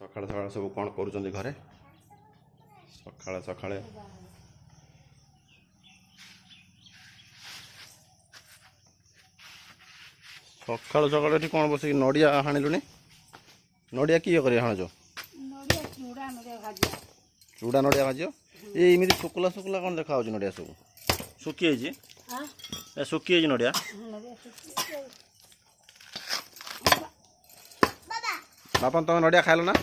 सकाଳେ सकाଳେ सब कौन करुँच घरे सकाळे सकाळे सकाळु सकाळु कौन बस नड़िया हाणिलुनि नड़िया किए कर हाणुच चूड़ा नड़िया भाज ये इमिति शुक्ला शुक्ला कौन देखा नड़िया सब सुखी सुखी नड़िया बापा तुम नड़िया खाइल ना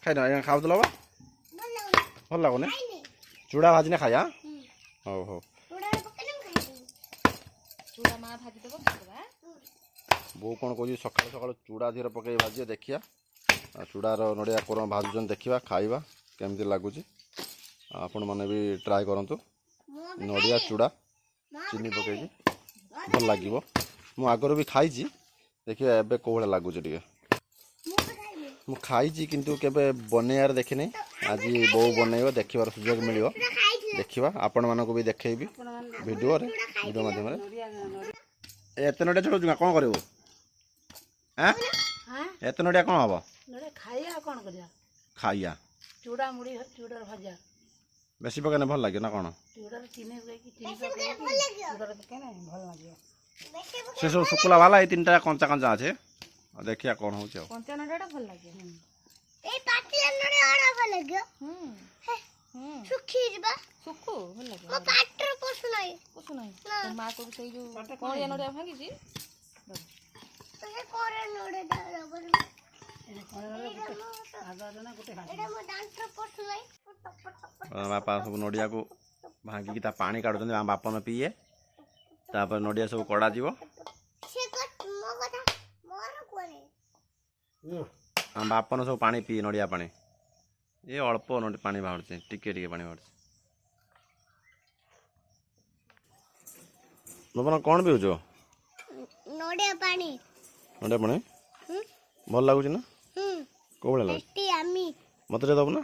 खाई खाऊ भल लगुनि चूड़ा भाजने खाया हो हो बो कौन कह सका सका चूड़ा धीरे पकई भाजी देखिया चूड़ार नड़िया कोरम भाजुन देखा खाइबा केमती लगुच आपण मैंने भी ट्राए करूँ नड़िया चूड़ा चीनी पकई भल लगे मु आगर भी खाई देखिए एबे कौ भाया लगुच टे मु खाई किंतु केबे बनैयार देखी नहीं आज बो बनैब देखार सुजोग मिल देखा आपण मानक भी देखी वीडियो वीडियो माध्यम एत नड़िया चढ़ाऊ कौन कर एत नड़िया कौन हम खाइया चूड़ा मुड़ी चूड़ा भजा बेसी पकने भल लगे ना कौन से सब शुक्ला वाला ये तीन टा कंचा कंचा अच्छे देखिया कौन हो कंचा नड़िया भल लगे ए पाटिया नड़िया आड़ा भल लगे सुखी जबा सुखो भल लगे ओ पाटर पोस नहीं तो मां को सही जो कौन या नड़िया भांगी जी तो ये कोरे नड़े डाला बोल बापा सब नड़िया को भांगी पानी काटुन बापा में पीए तापर नड़िया सब कड़ा जीव बापन सब पानी पी नड़िया पानी ये अल्प पानी बाहर टिके टिके पानी बाहर बापन कौन पीऊच नड़िया पानी नड़िया पानी भल लगुच ना कौ भाया लगे मत दब ना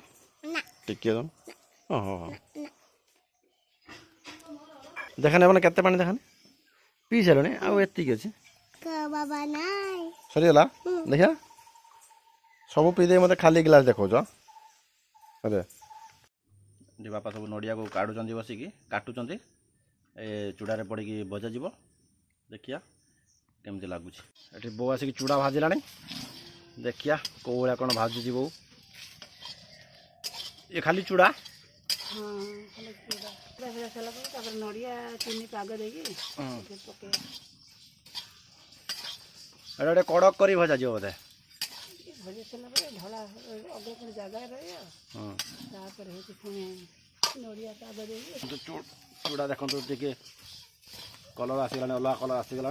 टिके दम हाँ हाँ हाँ देखाने आपने केते पानी देखाने पी सारे आउ एतिक अच्छे बाबा नाई सरीगला देखा सब पी दे मत खाली गिलास देखौछ अरे जे बापा सब नड़िया को काटुचंती बसिकी काटुचंती ए चूड़ारे पड़िकी भजा जीव देखिया केमती लगुच एठी बो आसिक चूड़ा भाजिलानी देखिया कौ भाया कौन भाजुची बो ये खाली चूड़ा नड़िया चीनी पाग देगी गोटे कड़क कर भजा जीव बोधे भजा सारा धड़ा अगे पुणी जगह रही नड़िया पाग देगी चूड़ा देखो टे कलर आसीगला अलग कलर आसीगला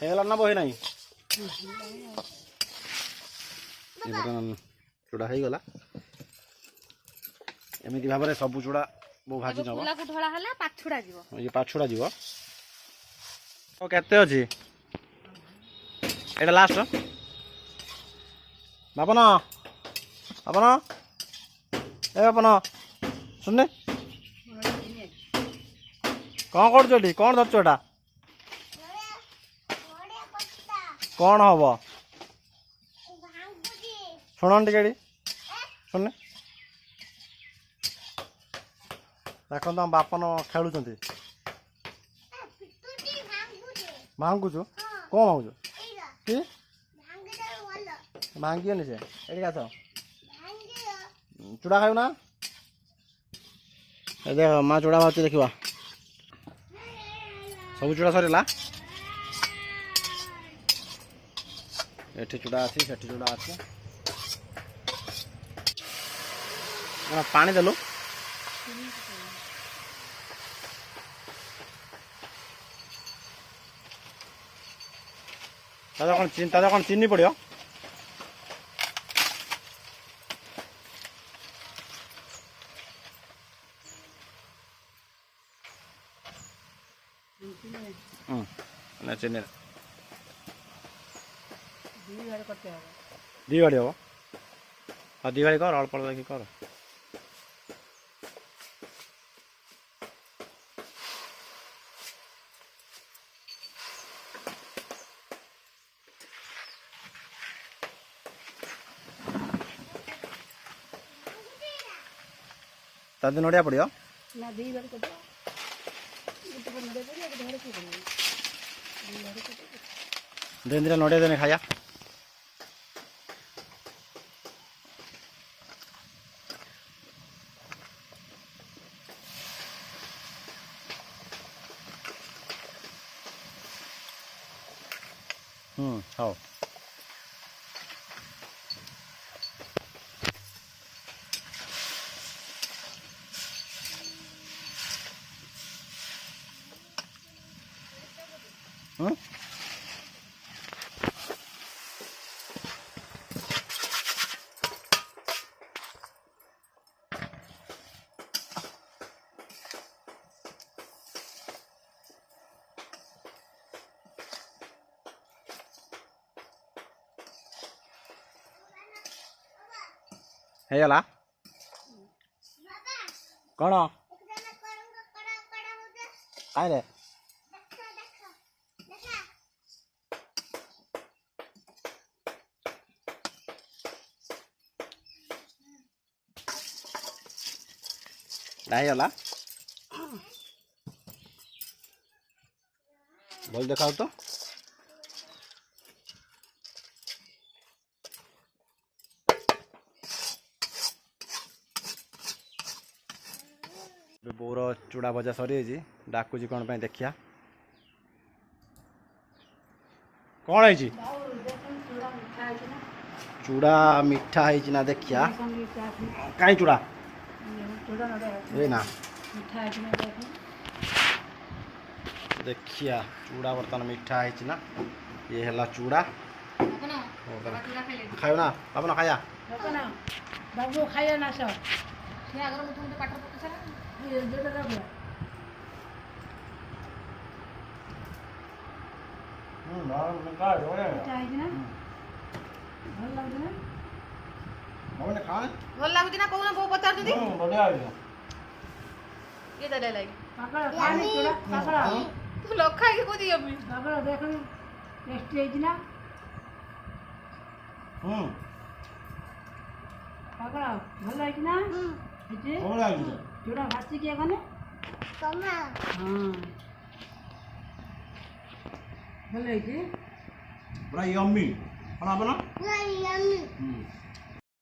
है ना बही ना चूड़ा हो गला एमती भाव में सब चूड़ा वो भाजी नब ये पाछुड़ा जीव केते अच्छी एटा लास्ट बापन बापन ए बापन सुनने कौन कर कौन धरच एटा कौन हम शुण टे शुणने देख आम बापन खेलुं भांगुच कौन भांगुच कि भांगियोनि से ये आस चूड़ा खाऊ ना देख माँ चूड़ा भाज देखा सब चूड़ा सरला एठी चूड़ा अच्छी सेठी चूड़ा अच्छी पानी देलु ताजा कौन चीनी पड़ो चीनी दी गाड़ी हम हाँ दी गाड़ी कर अल्प देखिए कर ତା ଦେହରେ ନଡ଼ିଆ ପଡ଼ିବ ନା ଦି ବାଡ଼ି କରିଦେବା ଗୋଟେ ପରେ ନଡ଼ିଆ ପଡ଼ିବ ଗୋଟେ ଘରେ କିଏ କରିବ ଦି ବାଡ଼ି କରିଦେବା ଦିନ ଦିନ ନଡ଼ିଆ ଦେନେ ଖାଇବା ହଉ ହେଇଗଲା କ'ଣ କାହିଁରେ ହେଇଗଲା ଭଲ ଦେଖାଉ ତ ବୋଉର ଚୁଡ଼ା ଭଜା ସରିଯାଇଛି ଡାକୁଛି କ'ଣ ପାଇଁ ଦେଖିଆ କ'ଣ ହେଇଛି ଚୁଡ଼ା ମିଠା ହେଇଛି ନା ଦେଖିଆ କାହିଁ ଚୁଡ଼ା ଏ ନା ଦେଖିଆ ଚୁଡ଼ା ବର୍ତ୍ତମାନ ମିଠା ହେଇଛି ନା ଇଏ ହେଲା ଚୁଡ଼ା ଖାଇବ ନା ବାବୁ ନା ଖାଇବା ବାବୁ ଖାଇବା ନା ସବ ଭଲ ଲାଗୁଛି ନା କହୁନ ବୋଉ ପଚାରୁଛନ୍ତି କିଏ ଦେଲେ ଲାଗି ତୁ ଲଖା ହେଇକି କହୁଛି ଜମି ଟେଷ୍ଟି ହେଇଛି ନା ପାଗଳ ଭଲ ହେଇଛି ନା ଚୁଡ଼ା ଭାସି କିଏ କନେ ଭଲ ହେଇଛି ପୁରା ୟମ୍ମି କ'ଣ ହବ ନା Yummy.